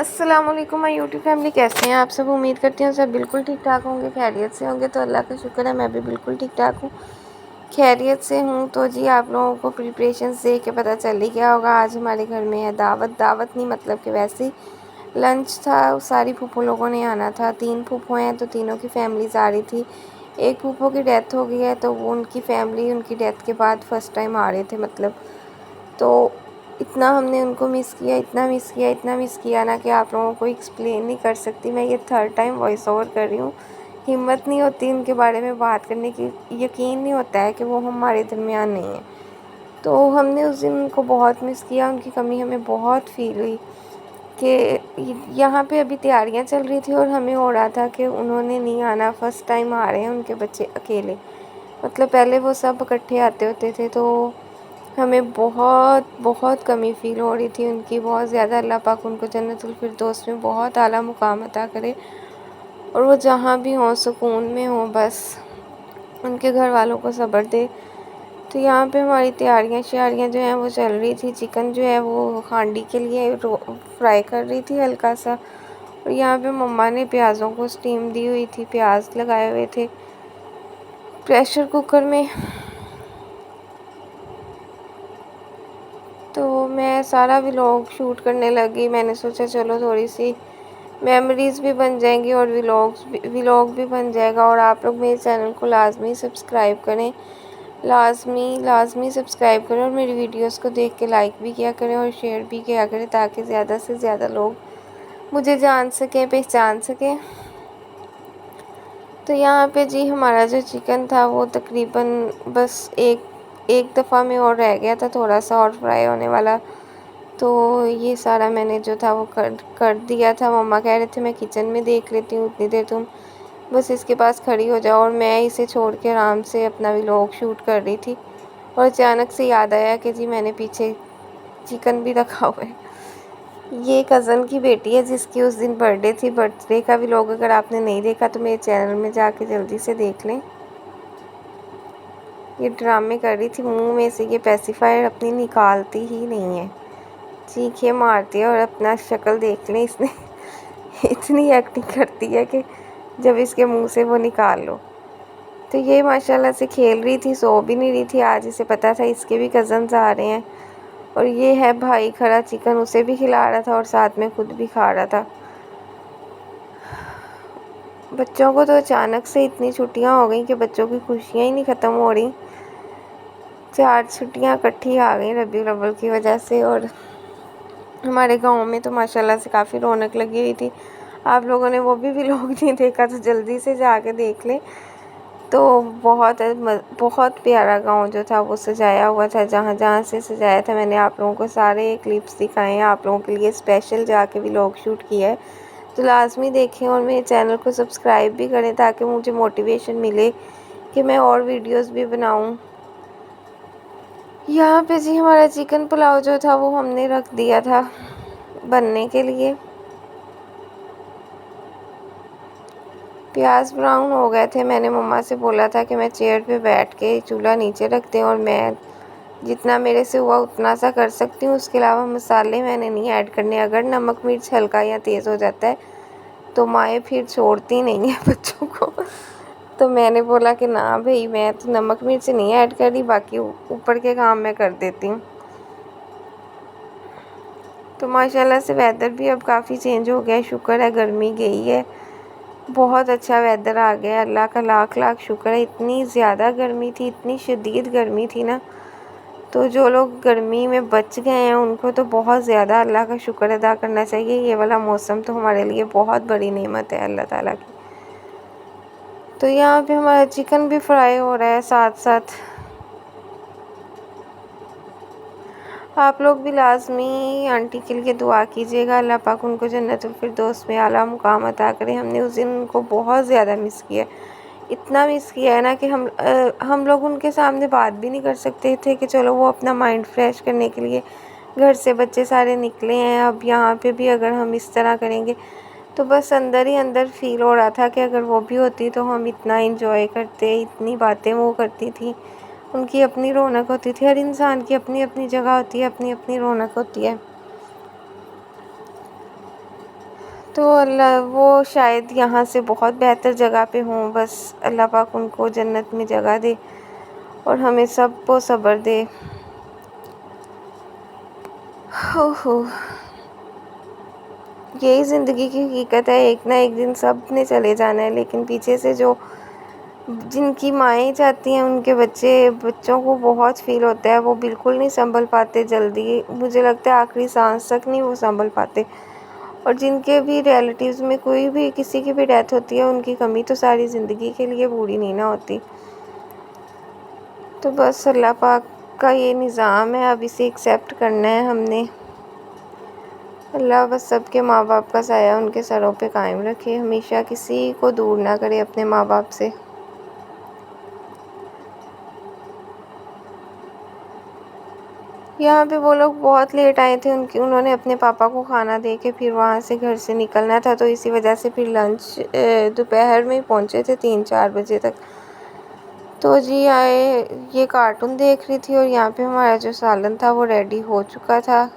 अस्सलाम वालेकुम my YouTube family, कैसे हैं आप सब। उम्मीद करती हूँ सब बिल्कुल ठीक ठाक होंगे, खैरियत से होंगे। तो अल्लाह का शुक्र है मैं भी बिल्कुल ठीक ठाक हूँ, खैरियत से हूँ। तो जी आप लोगों को प्रिपरेशंस देख के पता चल ही गया होगा, आज हमारे घर में है दावत नहीं मतलब कि वैसे ही लंच था। सारी फूफो लोगों ने आना था, 3 फूफो हैं तो तीनों की फैमिलीज़ आ रही थी। एक फूफो की डेथ हो गई है तो वो उनकी फैमिली उनकी डेथ के बाद फ़र्स्ट टाइम आ रहे थे मतलब। तो इतना हमने उनको मिस किया, इतना मिस किया ना कि आप लोगों को एक्सप्लेन नहीं कर सकती। मैं ये 3rd टाइम वॉइस ओवर कर रही हूँ, हिम्मत नहीं होती उनके बारे में बात करने की, यकीन नहीं होता है कि वो हमारे दरमियान नहीं है। तो हमने उस दिन उनको बहुत मिस किया, उनकी कमी हमें बहुत फ़ील हुई कि यहाँ पे अभी तैयारियाँ चल रही थी और हमें हो रहा था कि उन्होंने नहीं आना, फ़र्स्ट टाइम आ रहे हैं उनके बच्चे अकेले। मतलब पहले वो सब इकट्ठे आते होते थे तो हमें बहुत बहुत कमी फ़ील हो रही थी उनकी, बहुत ज़्यादा। अल्लाह पाक उनको जन्नतुल फिरदौस में बहुत आला मुकाम अता करे और वो जहाँ भी हों सुकून में हों, बस उनके घर वालों को सब्र दे। तो यहाँ पे हमारी तैयारियाँ श्यारियाँ जो हैं वो चल रही थी। चिकन जो है वो हांडी के लिए फ्राई कर रही थी हल्का सा, और यहाँ पे मम्मा ने प्याज़ों को स्टीम दी हुई थी, प्याज लगाए हुए थे प्रेशर कुकर में। तो मैं सारा व्लॉग शूट करने लगी। मैंने सोचा चलो थोड़ी सी मेमोरीज़ भी बन जाएंगी और व्लॉग भी बन जाएगा। और आप लोग मेरे चैनल को लाजमी सब्सक्राइब करें, लाजमी सब्सक्राइब करें और मेरी वीडियोस को देख के लाइक भी किया करें और शेयर भी किया करें, ताकि ज़्यादा से ज़्यादा लोग मुझे जान सकें, पहचान सकें। तो यहाँ पे जी हमारा जो चिकन था वो तकरीबन बस एक दफ़ा में और रह गया था, थोड़ा सा और फ्राई होने वाला। तो ये सारा मैंने जो था वो कर दिया था। मम्मा कह रहे थे मैं किचन में देख लेती हूँ, उतनी देर तुम बस इसके पास खड़ी हो जाओ। और मैं इसे छोड़ के आराम से अपना व्लॉग शूट कर रही थी और अचानक से याद आया कि जी मैंने पीछे चिकन भी रखा हुआ है। ये कज़न की बेटी है जिसकी उस दिन बर्थडे थी। बर्थडे का व्लॉग अगर आपने नहीं देखा तो मेरे चैनल में जाके जल्दी से देख लें। ये ड्रामे कर रही थी, मुंह में से ये पेसिफायर अपनी निकालती ही नहीं है, चीखें मारती है। और अपना शक्ल देख लें इसने इतनी एक्टिंग करती है कि जब इसके मुंह से वो निकाल लो। तो ये माशाल्लाह से खेल रही थी, सो भी नहीं रही थी। आज इसे पता था इसके भी कज़न्स आ रहे हैं। और ये है भाई खड़ा चिकन, उसे भी खिला रहा था और साथ में खुद भी खा रहा था। बच्चों को तो अचानक से इतनी छुट्टियां हो गई कि बच्चों की खुशियां ही नहीं ख़त्म हो रही। 4 छुट्टियां इकट्ठी आ गई रबीउल अव्वल की वजह से। और हमारे गांव में तो माशाल्लाह से काफ़ी रौनक लगी हुई थी। आप लोगों ने वो भी व्लॉग नहीं देखा तो जल्दी से जाके देख लें। तो बहुत प्यारा गांव जो था वो सजाया हुआ था, जहाँ जहाँ से सजाया था मैंने आप लोगों को सारे क्लिप्स दिखाए हैं। आप लोगों के लिए स्पेशल जाके व्लॉग शूट किया है, तो लाजमी देखें और मेरे चैनल को सब्सक्राइब भी करें ताकि मुझे मोटिवेशन मिले कि मैं और वीडियोस भी बनाऊं। यहाँ पे जी हमारा चिकन पुलाव जो था वो हमने रख दिया था बनने के लिए। प्याज ब्राउन हो गए थे। मैंने मम्मा से बोला था कि मैं चेयर पे बैठ के चूल्हा नीचे रख दें और मैं जितना मेरे से हुआ उतना सा कर सकती हूँ। उसके अलावा मसाले मैंने नहीं ऐड करने। अगर नमक मिर्च हल्का या तेज़ हो जाता है तो माएँ फिर छोड़ती नहीं है बच्चों को। तो मैंने बोला कि ना भाई, मैं तो नमक मिर्च नहीं ऐड कर रही, बाकी ऊपर के काम मैं कर देती हूँ। तो माशाल्लाह से वेदर भी अब काफ़ी चेंज हो गया है, शुक्र है गर्मी गई है, बहुत अच्छा वेदर आ गया। अल्लाह का लाख लाख शुक्र है। इतनी ज़्यादा गर्मी थी, इतनी शदीद गर्मी थी ना, तो जो लोग गर्मी में बच गए हैं उनको तो बहुत ज़्यादा अल्लाह का शुक्र अदा करना चाहिए। ये वाला मौसम तो हमारे लिए बहुत बड़ी नेमत है अल्लाह ताला की। तो यहाँ पे हमारा चिकन भी फ्राई हो रहा है साथ साथ। आप लोग भी लाजमी आंटी के लिए दुआ कीजिएगा, अल्लाह पाक उनको जन्नतुल फिरदौस में आला मुकाम अता करें। हमने उस दिन उनको बहुत ज़्यादा मिस किया, इतना मिस किया है ना कि हम लोग उनके सामने बात भी नहीं कर सकते थे कि चलो वो अपना माइंड फ्रेश करने के लिए घर से बच्चे सारे निकले हैं। अब यहाँ पे भी अगर हम इस तरह करेंगे तो बस अंदर ही अंदर फील हो रहा था कि अगर वो भी होती तो हम इतना इंजॉय करते, इतनी बातें वो करती थी। उनकी अपनी रौनक होती थी, हर इंसान की अपनी अपनी जगह होती है, अपनी अपनी रौनक होती है। तो अल्लाह वो शायद यहाँ से बहुत बेहतर जगह पे हों, बस अल्लाह पाक उनको जन्नत में जगह दे और हमें सब को सब्र दे। हो यही ज़िंदगी की हकीकत है, एक ना एक दिन सब ने चले जाना है, लेकिन पीछे से जो जिनकी माएँ चाहती हैं उनके बच्चों को बहुत फ़ील होता है, वो बिल्कुल नहीं संभल पाते जल्दी, मुझे लगता है आखिरी सांस तक नहीं वो संभल पाते। और जिनके भी रिलेटिव्स में कोई भी किसी की भी डेथ होती है, उनकी कमी तो सारी ज़िंदगी के लिए पूरी नहीं ना होती। तो बस अल्लाह पाक का ये निज़ाम है, अब इसे एक्सेप्ट करना है हमने। अल्लाह बस सबके माँ बाप का साया उनके सरों पे कायम रखे, हमेशा किसी को दूर ना करे अपने माँ बाप से। यहाँ पे वो लोग बहुत लेट आए थे, उन्होंने अपने पापा को खाना दे के फिर वहाँ से घर से निकलना था, तो इसी वजह से फिर लंच दोपहर में ही पहुँचे थे 3-4 बजे तक। तो जी आए, ये कार्टून देख रही थी और यहाँ पे हमारा जो सालन था वो रेडी हो चुका था।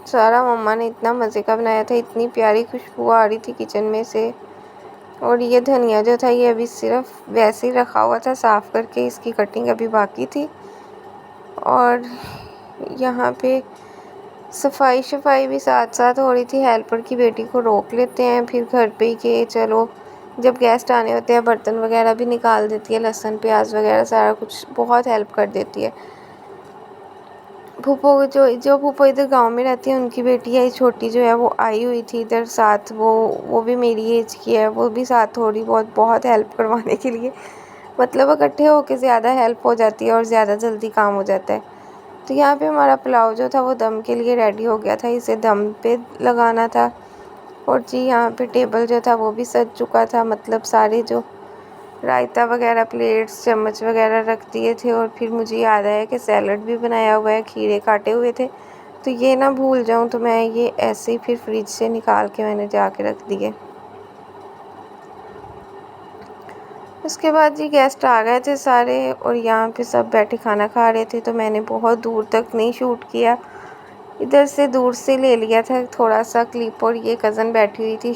सारा मम्मा ने इतना मज़े का बनाया था, इतनी प्यारी खुशबू आ रही थी किचन में से। और ये धनिया जो था ये अभी सिर्फ वैसे ही रखा हुआ था, साफ़ करके इसकी कटिंग अभी बाकी थी। और यहाँ पे सफाई भी साथ साथ हो रही थी। हेल्पर की बेटी को रोक लेते हैं फिर घर पे ही कि चलो, जब गेस्ट आने होते हैं बर्तन वगैरह भी निकाल देती है, लहसुन प्याज वगैरह सारा कुछ बहुत हेल्प कर देती है। फूफो जो फूफो इधर गांव में रहती है, उनकी बेटी है छोटी जो है वो आई हुई थी इधर साथ, वो भी मेरी एज की है, वो भी साथ थोड़ी बहुत हेल्प करवाने के लिए, मतलब इकट्ठे होके ज़्यादा हेल्प हो जाती है और ज़्यादा जल्दी काम हो जाता है। तो यहाँ पे हमारा पुलाव जो था वो दम के लिए रेडी हो गया था, इसे दम पे लगाना था। और जी यहाँ पे टेबल जो था वो भी सज चुका था, मतलब सारे जो रायता वगैरह, प्लेट्स, चम्मच वगैरह रख दिए थे। और फिर मुझे याद आया कि सैलड भी बनाया हुआ है, खीरे काटे हुए थे, तो ये ना भूल जाऊँ, तो मैं ये ऐसे ही फिर फ्रिज से निकाल के मैंने जाके रख दिए। उसके बाद जी गेस्ट आ गए थे सारे और यहाँ पे सब बैठे खाना खा रहे थे, तो मैंने बहुत दूर तक नहीं शूट किया, इधर से दूर से ले लिया था थोड़ा सा क्लिप। और ये कज़न बैठी हुई थी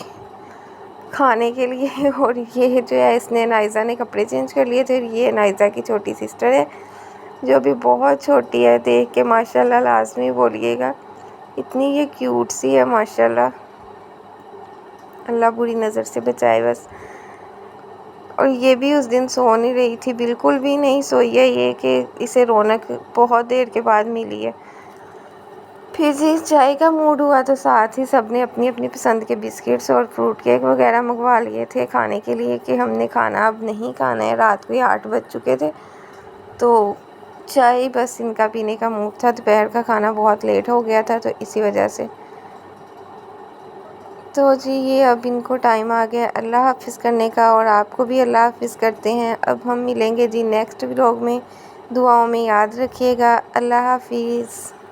खाने के लिए, और ये जो है इसने नाइज़ा ने कपड़े चेंज कर लिए थे। ये नाइज़ा की छोटी सिस्टर है जो भी बहुत छोटी है, देख के माशाल्लाह लाजमी बोलिएगा, इतनी ये क्यूट सी है माशाल्लाह, अल्लाह बुरी नज़र से बचाए बस। और ये भी उस दिन सो नहीं रही थी, बिल्कुल भी नहीं सोई है ये, कि इसे रौनक बहुत देर के बाद मिली है। फिर जी चाय का मूड हुआ तो साथ ही सबने अपनी अपनी पसंद के बिस्किट्स और फ्रूट केक वगैरह मंगवा लिए थे खाने के लिए, कि हमने खाना अब नहीं खाना है, रात को ही 8 बज चुके थे, तो चाय बस इनका पीने का मूड था। दोपहर का खाना बहुत लेट हो गया था, तो इसी वजह से। तो जी ये अब इनको टाइम आ गया अल्लाह हाफ़िज़ करने का, और आपको भी अल्लाह हाफ़िज़ करते हैं। अब हम मिलेंगे जी नेक्स्ट व्लॉग में, दुआओं में याद रखिएगा। अल्लाह हाफ़िज़।